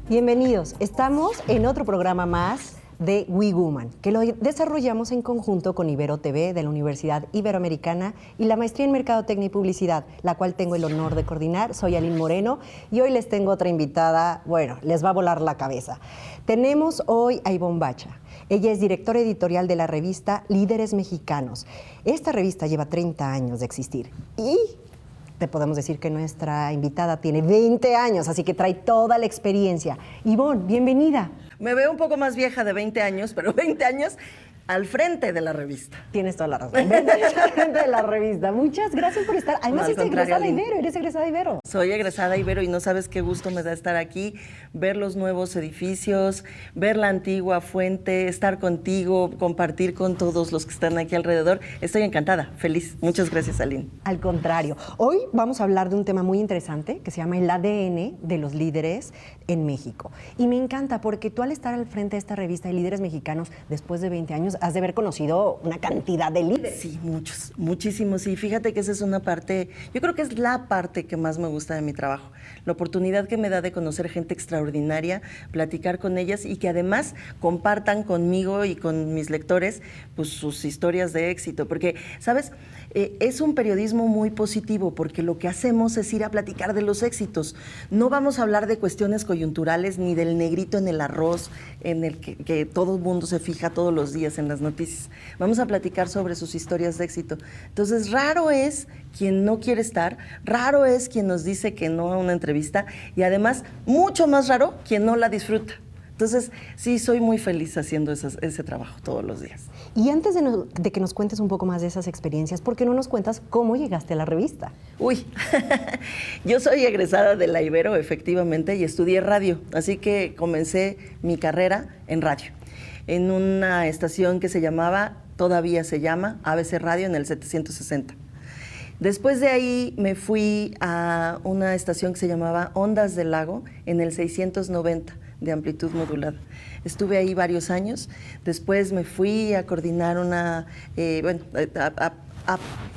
Bienvenidos, estamos en otro programa más de We Woman, que lo desarrollamos en conjunto con Ibero TV de la Universidad Iberoamericana y la Maestría en Mercadotecnia y Publicidad, la cual tengo el honor de coordinar. Soy Aline Moreno y hoy les tengo otra invitada, bueno, les va a volar la cabeza. Tenemos hoy a Ivonne Bacha. Ella es directora editorial de la revista Líderes Mexicanos. Esta revista lleva 30 años de existir y te podemos decir que nuestra invitada tiene 20 años, así que trae toda la experiencia. Ivonne, bienvenida. Me veo un poco más vieja de 20 años, pero 20 años al frente de la revista. Tienes toda la razón. 20 años al frente de la revista. Muchas gracias por estar. Además, eres egresada Ibero, eres egresada Ibero. Soy egresada Ibero y no sabes qué gusto me da estar aquí, ver los nuevos edificios, ver la antigua fuente, estar contigo, compartir con todos los que están aquí alrededor. Estoy encantada, feliz. Muchas gracias, Aline. Al contrario. Hoy vamos a hablar de un tema muy interesante que se llama el ADN de los líderes en México. Y me encanta porque tú al estar al frente de esta revista de Líderes Mexicanos, después de 20 años, has de haber conocido una cantidad de líderes. Sí, muchos, muchísimos. Y fíjate que esa es una parte, yo creo que es la parte que más me gusta de mi trabajo. La oportunidad que me da de conocer gente extraordinaria, platicar con ellas y que además compartan conmigo y con mis lectores pues, sus historias de éxito. Porque, ¿sabes? Es un periodismo muy positivo porque lo que hacemos es ir a platicar de los éxitos. No vamos a hablar de cuestiones coyunturales ni del negrito en el arroz en el que todo el mundo se fija todos los días en las noticias. Vamos a platicar sobre sus historias de éxito. Entonces, raro es quien no quiere estar, raro es quien nos dice que no a una entrevista y además, mucho más raro, quien no la disfruta. Entonces, sí, soy muy feliz haciendo ese trabajo todos los días. Y antes de que nos cuentes un poco más de esas experiencias, ¿por qué no nos cuentas cómo llegaste a la revista? Uy, yo soy egresada de la Ibero, efectivamente, y estudié radio, así que comencé mi carrera en radio, en una estación que se llamaba, todavía se llama, ABC Radio en el 760. Después de ahí me fui a una estación que se llamaba Ondas del Lago en el 690 de amplitud modulada. Estuve ahí varios años. Después me fui a coordinar a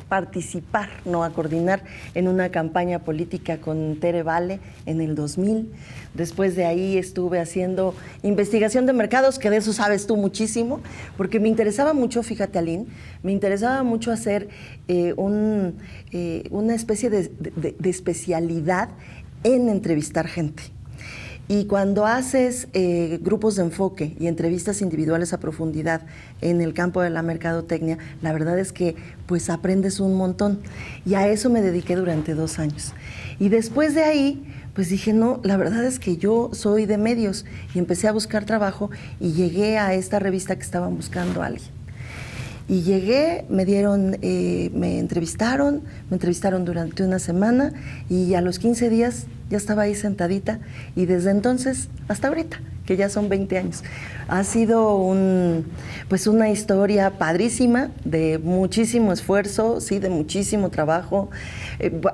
participar, no a coordinar, en una campaña política con Tere Vale en el 2000. Después de ahí estuve haciendo investigación de mercados, que de eso sabes tú muchísimo, porque me interesaba mucho, fíjate, Aline, me interesaba mucho hacer una especie de especialidad en entrevistar gente. Y cuando haces grupos de enfoque y entrevistas individuales a profundidad en el campo de la mercadotecnia, la verdad es que pues aprendes un montón. Y a eso me dediqué durante 2 años. Y después de ahí, pues dije, no, la verdad es que yo soy de medios. Y empecé a buscar trabajo y llegué a esta revista que estaban buscando a alguien. Y llegué, me entrevistaron durante una semana y a los 15 días ya estaba ahí sentadita y desde entonces hasta ahorita, que ya son 20 años. Ha sido una historia padrísima, de muchísimo esfuerzo, sí, de muchísimo trabajo.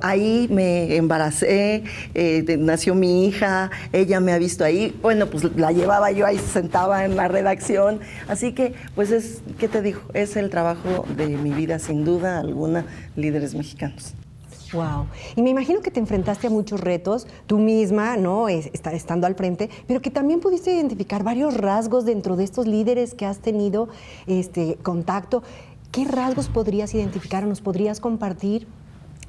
Ahí me embaracé, nació mi hija, ella me ha visto ahí, bueno, pues la llevaba yo ahí sentada en la redacción, así que, pues ¿qué te digo? Es el trabajo de mi vida, sin duda alguna, Líderes Mexicanos. Wow. Y me imagino que te enfrentaste a muchos retos, tú misma, ¿no? Estando al frente, pero que también pudiste identificar varios rasgos dentro de estos líderes que has tenido contacto. ¿Qué rasgos podrías identificar o nos podrías compartir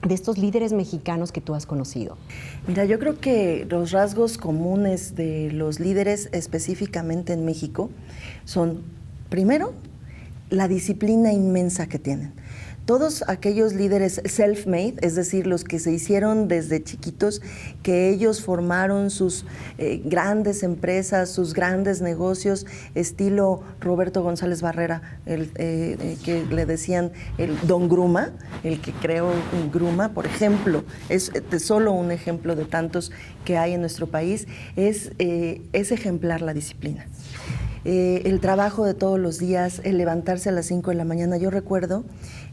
de estos líderes mexicanos que tú has conocido? Mira, yo creo que los rasgos comunes de los líderes específicamente en México son, primero, la disciplina inmensa que tienen. Todos aquellos líderes self-made, es decir, los que se hicieron desde chiquitos, que ellos formaron sus grandes empresas, sus grandes negocios, estilo Roberto González Barrera, que le decían el Don Gruma, el que creó Gruma, por ejemplo, es solo un ejemplo de tantos que hay en nuestro país, es ejemplar la disciplina. El trabajo de todos los días, el levantarse a las 5 de la mañana. Yo recuerdo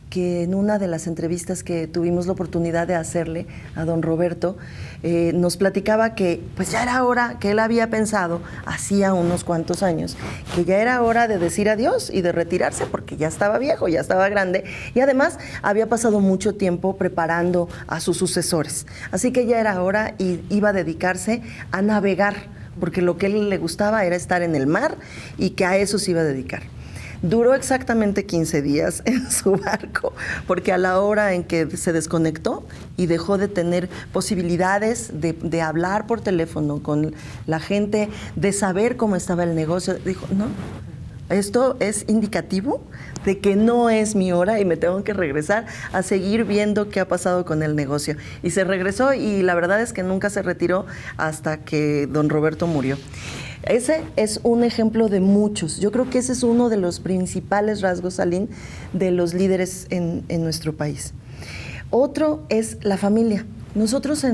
que en una de las entrevistas que tuvimos la oportunidad de hacerle a don Roberto, nos platicaba que pues ya era hora, que él había pensado hacía unos cuantos años, que ya era hora de decir adiós y de retirarse porque ya estaba viejo, ya estaba grande y además había pasado mucho tiempo preparando a sus sucesores. Así que ya era hora y iba a dedicarse a navegar, porque lo que a él le gustaba era estar en el mar y que a eso se iba a dedicar. Duró exactamente 15 días en su barco, porque a la hora en que se desconectó y dejó de tener posibilidades de hablar por teléfono con la gente, de saber cómo estaba el negocio, dijo, no, esto es indicativo de que no es mi hora y me tengo que regresar a seguir viendo qué ha pasado con el negocio. Y se regresó y la verdad es que nunca se retiró hasta que don Roberto murió. Ese es un ejemplo de muchos. Yo creo que ese es uno de los principales rasgos, Aline, de los líderes en nuestro país. Otro es la familia. Nosotros ahí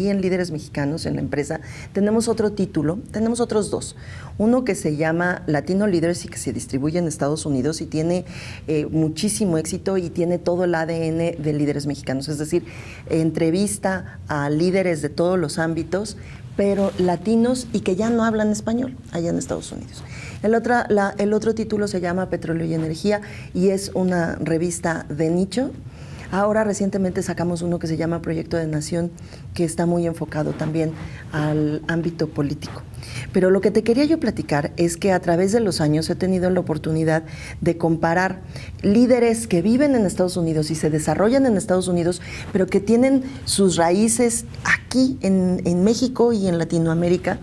en Líderes Mexicanos, en la empresa, tenemos otro título, tenemos otros dos. Uno que se llama Latino Leaders y que se distribuye en Estados Unidos y tiene muchísimo éxito y tiene todo el ADN de Líderes Mexicanos. Es decir, entrevista a líderes de todos los ámbitos, pero latinos y que ya no hablan español allá en Estados Unidos. El otro título se llama Petróleo y Energía y es una revista de nicho. Ahora recientemente sacamos uno que se llama Proyecto de Nación, que está muy enfocado también al ámbito político. Pero lo que te quería yo platicar es que a través de los años he tenido la oportunidad de comparar líderes que viven en Estados Unidos y se desarrollan en Estados Unidos, pero que tienen sus raíces aquí en México y en Latinoamérica,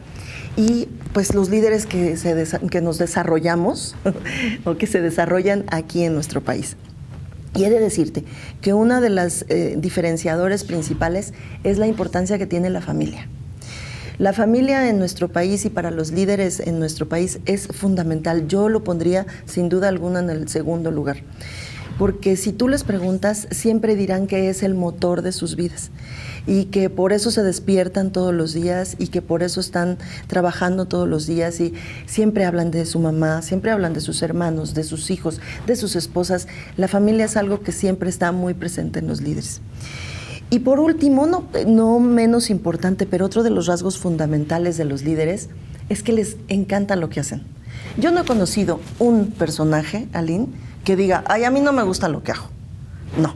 y pues los líderes que nos desarrollamos o que se desarrollan aquí en nuestro país. Y he de decirte que una de las diferenciadores principales es la importancia que tiene la familia. La familia en nuestro país y para los líderes en nuestro país es fundamental. Yo lo pondría sin duda alguna en el segundo lugar. Porque si tú les preguntas, siempre dirán que es el motor de sus vidas y que por eso se despiertan todos los días y que por eso están trabajando todos los días y siempre hablan de su mamá, siempre hablan de sus hermanos, de sus hijos, de sus esposas. La familia es algo que siempre está muy presente en los líderes. Y por último, no menos importante, pero otro de los rasgos fundamentales de los líderes es que les encanta lo que hacen. Yo no he conocido un personaje, Aline, que diga, ay, a mí no me gusta lo que hago. No,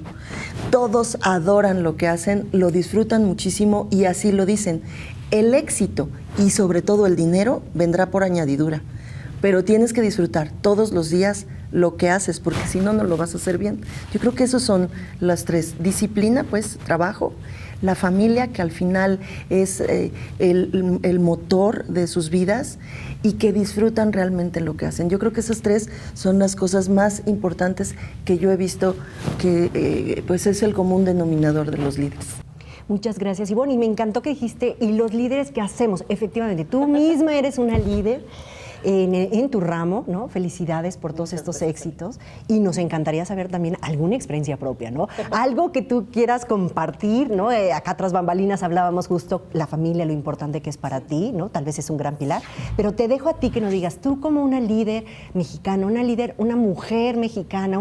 todos adoran lo que hacen, lo disfrutan muchísimo y así lo dicen. El éxito y sobre todo el dinero vendrá por añadidura, pero tienes que disfrutar todos los días lo que haces, porque si no, no lo vas a hacer bien. Yo creo que esos son las tres. Disciplina, pues, trabajo, la familia, que al final es el motor de sus vidas y que disfrutan realmente lo que hacen. Yo creo que esas tres son las cosas más importantes que yo he visto que pues es el común denominador de los líderes. Muchas gracias, Ivonne. Y me encantó que dijiste, ¿y los líderes qué hacemos? Efectivamente, tú misma eres una líder en tu ramo, ¿no? Felicidades por todos estos éxitos y nos encantaría saber también alguna experiencia propia, ¿no? Algo que tú quieras compartir, ¿no? Acá tras bambalinas hablábamos justo la familia, lo importante que es para ti, ¿no? Tal vez es un gran pilar, pero te dejo a ti que nos digas, tú como una líder mexicana, una mujer mexicana,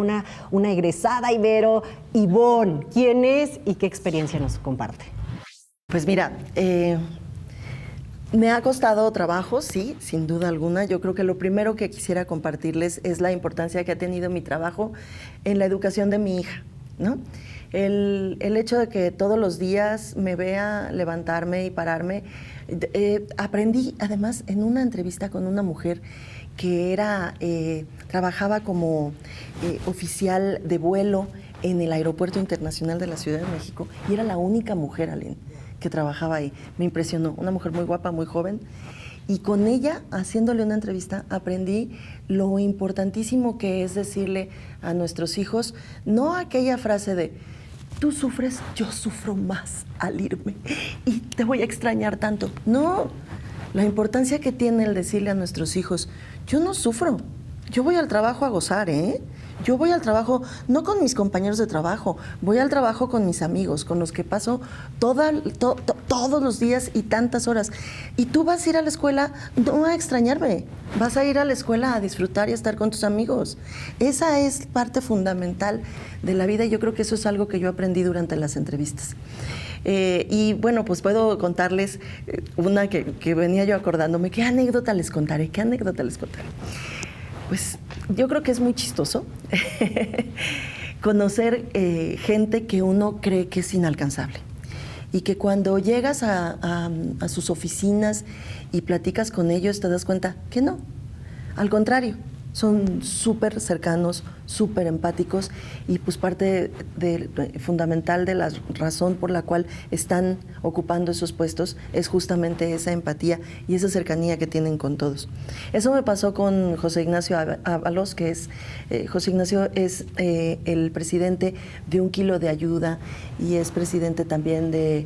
una egresada Ibero, Ivonne, ¿quién es y qué experiencia nos comparte? Pues mira, me ha costado trabajo, sí, sin duda alguna. Yo creo que lo primero que quisiera compartirles es la importancia que ha tenido mi trabajo en la educación de mi hija, ¿no? El hecho de que todos los días me vea levantarme y pararme. Aprendí, además, en una entrevista con una mujer que trabajaba como oficial de vuelo en el Aeropuerto Internacional de la Ciudad de México y era la única mujer, Aline, que trabajaba ahí. Me impresionó, una mujer muy guapa, muy joven, y con ella, haciéndole una entrevista, aprendí lo importantísimo que es decirle a nuestros hijos, no aquella frase de, tú sufres, yo sufro más al irme, y te voy a extrañar tanto. No, la importancia que tiene el decirle a nuestros hijos, yo no sufro, yo voy al trabajo a gozar, Yo voy al trabajo no con mis compañeros de trabajo, voy al trabajo con mis amigos, con los que paso todos los días y tantas horas. Y tú vas a ir a la escuela no a extrañarme, vas a ir a la escuela a disfrutar y a estar con tus amigos. Esa es parte fundamental de la vida y yo creo que eso es algo que yo aprendí durante las entrevistas. Y bueno, pues puedo contarles una que venía yo acordándome. ¿Qué anécdota les contaré? Pues yo creo que es muy chistoso conocer gente que uno cree que es inalcanzable y que cuando llegas a sus oficinas y platicas con ellos te das cuenta que no, al contrario. Son súper cercanos, súper empáticos y pues parte fundamental de la razón por la cual están ocupando esos puestos es justamente esa empatía y esa cercanía que tienen con todos. Eso me pasó con José Ignacio Ábalos, que es, José Ignacio es el presidente de Un Kilo de Ayuda y es presidente también de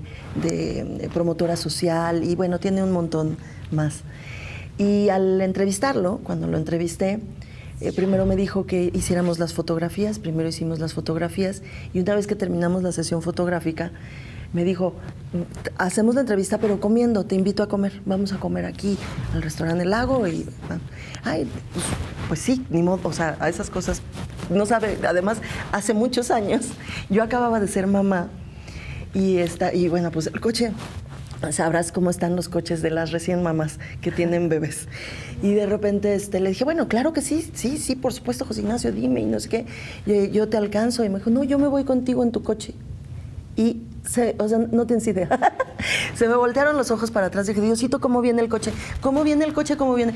Promotora Social y bueno, tiene un montón más. Y al entrevistarlo, cuando lo entrevisté, primero me dijo que hiciéramos las fotografías, primero hicimos las fotografías y una vez que terminamos la sesión fotográfica, me dijo, hacemos la entrevista pero comiendo, te invito a comer, vamos a comer aquí al restaurante El Lago y, ay, pues sí, ni modo, o sea, a esas cosas, no sabe, además, hace muchos años, yo acababa de ser mamá y bueno, pues el coche... Sabrás cómo están los coches de las recién mamás que tienen bebés. Y de repente le dije, bueno, claro que sí, por supuesto, José Ignacio, dime, y no sé qué, yo te alcanzo. Y me dijo, no, yo me voy contigo en tu coche. Y, o sea, no tienes idea. Se me voltearon los ojos para atrás. Dije, Diosito, ¿cómo viene el coche? ¿Cómo viene el coche? ¿Cómo viene?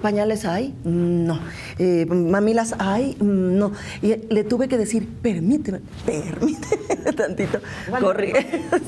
¿Pañales hay? No. ¿Mamilas hay? No. Y le tuve que decir, permíteme tantito.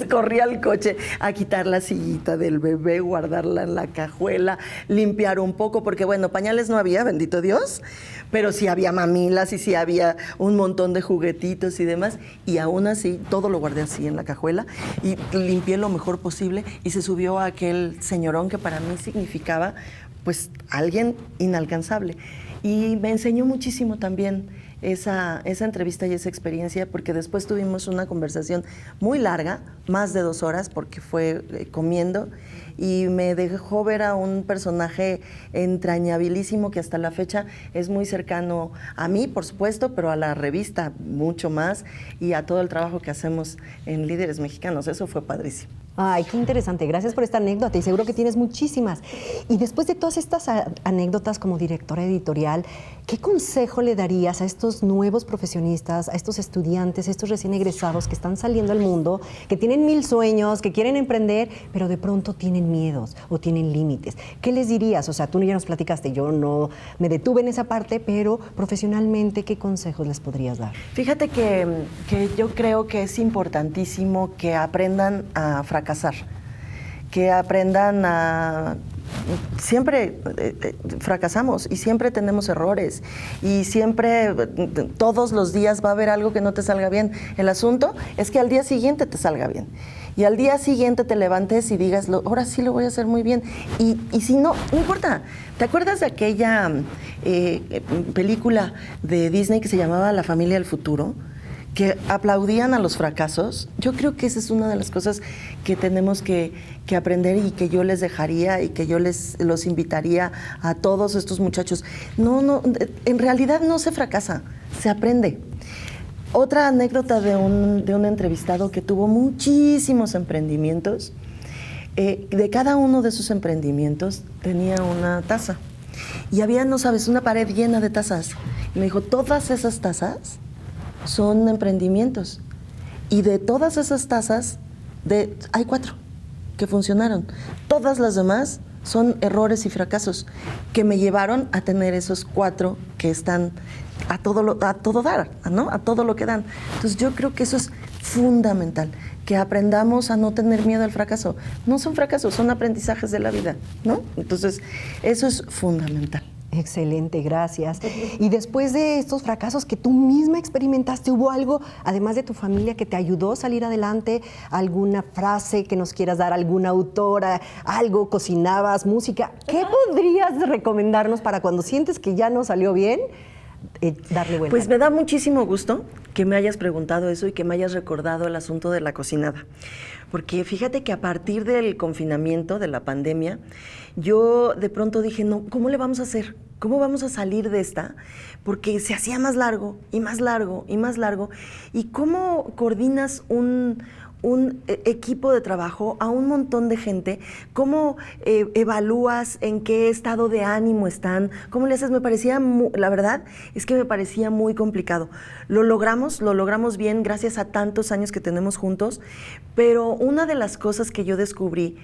Corrí al coche a quitar la sillita del bebé, guardarla en la cajuela, limpiar un poco, porque bueno, pañales no había, bendito Dios, pero sí había mamilas y sí había un montón de juguetitos y demás, y aún así todo lo guardé así en la cajuela y limpié lo mejor posible y se subió a aquel señorón que para mí significaba pues alguien inalcanzable y me enseñó muchísimo también esa entrevista y esa experiencia porque después tuvimos una conversación muy larga, más de 2 horas porque fue comiendo y me dejó ver a un personaje entrañabilísimo que hasta la fecha es muy cercano a mí, por supuesto, pero a la revista mucho más y a todo el trabajo que hacemos en Líderes Mexicanos. Eso fue padrísimo. Ay, qué interesante. Gracias por esta anécdota y seguro que tienes muchísimas. Y después de todas estas anécdotas como directora editorial, ¿qué consejo le darías a estos nuevos profesionistas, a estos estudiantes, a estos recién egresados que están saliendo al mundo, que tienen 1000 sueños, que quieren emprender, pero de pronto tienen miedos o tienen límites? ¿Qué les dirías? O sea, tú ya nos platicaste, yo no me detuve en esa parte, pero profesionalmente, ¿qué consejos les podrías dar? Fíjate que yo creo que es importantísimo que aprendan a fracasar, que aprendan a... Siempre fracasamos y siempre tenemos errores y siempre, todos los días va a haber algo que no te salga bien. El asunto es que al día siguiente te salga bien y al día siguiente te levantes y digas, ahora sí lo voy a hacer muy bien. Y si no, no importa. ¿Te acuerdas de aquella película de Disney que se llamaba La Familia del Futuro? Que aplaudían a los fracasos. Yo creo que esa es una de las cosas que tenemos que aprender y que yo les dejaría y que yo los invitaría a todos estos muchachos. No, en realidad no se fracasa, se aprende. Otra anécdota de un entrevistado que tuvo muchísimos emprendimientos. De cada uno de sus emprendimientos tenía una taza. Y había, no sabes, una pared llena de tazas. Y me dijo, todas esas tazas son emprendimientos y de todas esas tazas hay 4 que funcionaron, todas las demás son errores y fracasos que me llevaron a tener esos 4 que están a todo dar, ¿no? A todo lo que dan. Entonces yo creo que eso es fundamental, que aprendamos a no tener miedo al fracaso. No son fracasos, son aprendizajes de la vida, ¿no? Entonces eso es fundamental. Excelente, gracias. Y después de estos fracasos que tú misma experimentaste, ¿hubo algo, además de tu familia, que te ayudó a salir adelante? ¿Alguna frase que nos quieras dar, alguna autora, algo, cocinabas, música? ¿Qué podrías recomendarnos para cuando sientes que ya no salió bien, darle vuelta? Pues me da muchísimo gusto que me hayas preguntado eso y que me hayas recordado el asunto de la cocinada. Porque fíjate que a partir del confinamiento, de la pandemia, yo de pronto dije, no, ¿cómo le vamos a hacer? ¿Cómo vamos a salir de esta? Porque se hacía más largo y más largo y más largo. ¿Y cómo coordinas un equipo de trabajo a un montón de gente? ¿Cómo evalúas en qué estado de ánimo están? ¿Cómo le haces? Me parecía, la verdad es que me parecía muy complicado. Lo logramos bien gracias a tantos años que tenemos juntos, pero una de las cosas que yo descubrí,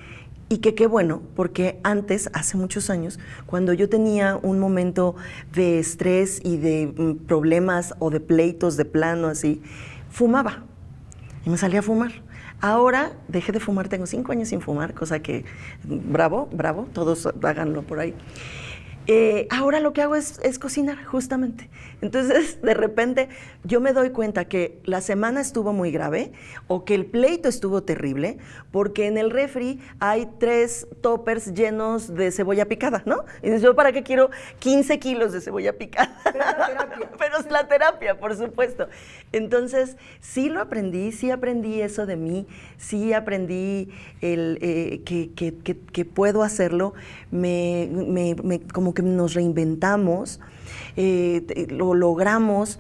y que qué bueno, porque antes, hace muchos años, cuando yo tenía un momento de estrés y de problemas o de pleitos de plano así, fumaba y me salía a fumar. Ahora dejé de fumar, tengo 5 años sin fumar, cosa que bravo, todos háganlo por ahí. Ahora lo que hago es cocinar, justamente. Entonces, de repente, yo me doy cuenta que la semana estuvo muy grave o que el pleito estuvo terrible porque en el refri hay 3 toppers llenos de cebolla picada, ¿no? Y dices, ¿yo para qué quiero 15 kilos de cebolla picada? Pero es la terapia. Pero es la terapia, por supuesto. Entonces, sí lo aprendí, sí aprendí eso de mí, sí aprendí que puedo hacerlo, como que nos reinventamos, lo logramos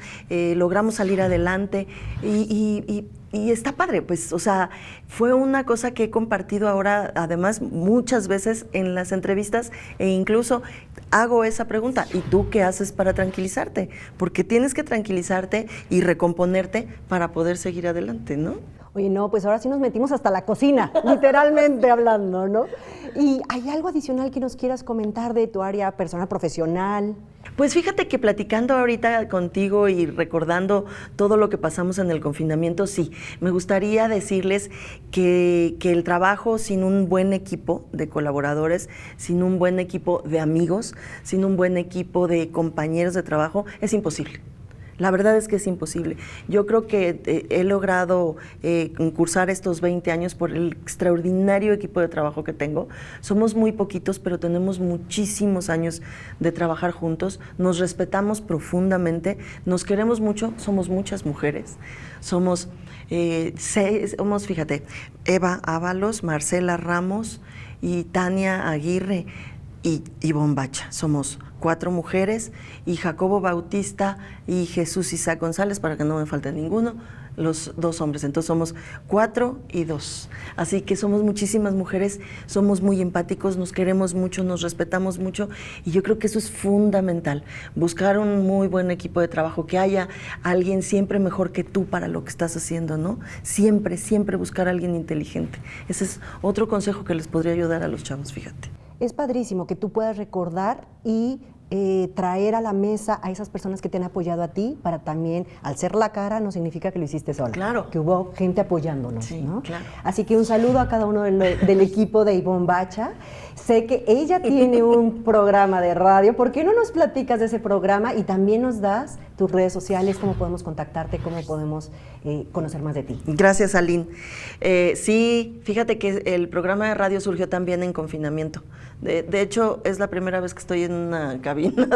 salir adelante y está padre, pues, o sea, fue una cosa que he compartido ahora, además, muchas veces en las entrevistas e incluso hago esa pregunta, ¿y tú qué haces para tranquilizarte? Porque tienes que tranquilizarte y recomponerte para poder seguir adelante, ¿no? Oye, no, pues ahora sí nos metimos hasta la cocina, literalmente hablando, ¿no? ¿Y hay algo adicional que nos quieras comentar de tu área personal, profesional? Pues fíjate que platicando ahorita contigo y recordando todo lo que pasamos en el confinamiento, sí, me gustaría decirles que el trabajo sin un buen equipo de colaboradores, sin un buen equipo de amigos, sin un buen equipo de compañeros de trabajo, es imposible. La verdad es que es imposible. Yo creo que he logrado cursar estos 20 años por el extraordinario equipo de trabajo que tengo. Somos muy poquitos, pero tenemos muchísimos años de trabajar juntos. Nos respetamos profundamente, nos queremos mucho, somos muchas mujeres. Somos, fíjate, Eva Ábalos, Marcela Ramos y Tania Aguirre y Ivonne Bacha. Somos 4 mujeres y Jacobo Bautista y Jesús Isaac González, para que no me falte ninguno, los 2 hombres. Entonces somos 4 y 2. Así que somos muchísimas mujeres, somos muy empáticos, nos queremos mucho, nos respetamos mucho y yo creo que eso es fundamental. Buscar un muy buen equipo de trabajo, que haya alguien siempre mejor que tú para lo que estás haciendo, ¿no? Siempre, siempre buscar a alguien inteligente. Ese es otro consejo que les podría ayudar a los chavos, fíjate. Es padrísimo que tú puedas recordar y traer a la mesa a esas personas que te han apoyado a ti, para también, al ser la cara, no significa que lo hiciste sola. Claro. Que hubo gente apoyándonos, sí, ¿no? Claro. Así que un saludo a cada uno del equipo de Ivonne Bacha. Sé que ella tiene un programa de radio. ¿Por qué no nos platicas de ese programa y también nos das tus redes sociales, cómo podemos contactarte, cómo podemos conocer más de ti? Gracias, Aline. Sí, fíjate que el programa de radio surgió también en confinamiento. De hecho, es la primera vez que estoy en una cabina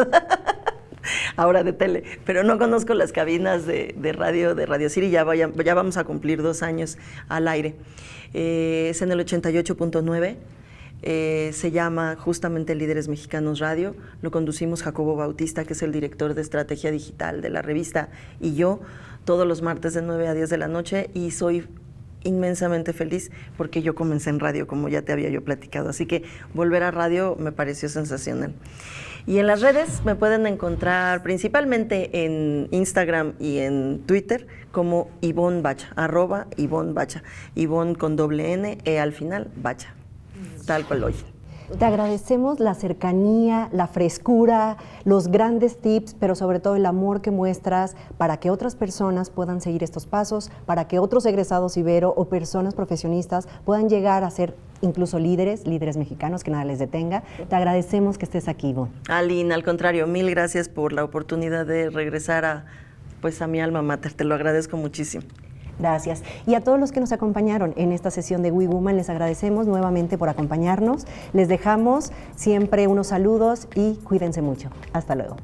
ahora de tele, pero no conozco las cabinas de Radio City, ya vamos a cumplir 2 años al aire. Es en el 88.9. Se llama justamente Líderes Mexicanos Radio, lo conducimos Jacobo Bautista, que es el director de estrategia digital de la revista, y yo, todos los martes de 9 a 10 de la noche, y soy inmensamente feliz porque yo comencé en radio, como ya te había yo platicado, así que volver a radio me pareció sensacional. Y en las redes me pueden encontrar principalmente en Instagram y en Twitter como Ivonne Bacha, @Ivonne Bacha, Ivonne con doble N, al final, Bacha. Tal cual hoy. Te agradecemos la cercanía, la frescura, los grandes tips, pero sobre todo el amor que muestras para que otras personas puedan seguir estos pasos, para que otros egresados Ibero o personas profesionistas puedan llegar a ser incluso líderes mexicanos, que nada les detenga. Te agradecemos que estés aquí, Ivonne. Aline, al contrario, mil gracias por la oportunidad de regresar a mi alma mater. Te lo agradezco muchísimo. Gracias. Y a todos los que nos acompañaron en esta sesión de We Woman, les agradecemos nuevamente por acompañarnos. Les dejamos siempre unos saludos y cuídense mucho. Hasta luego.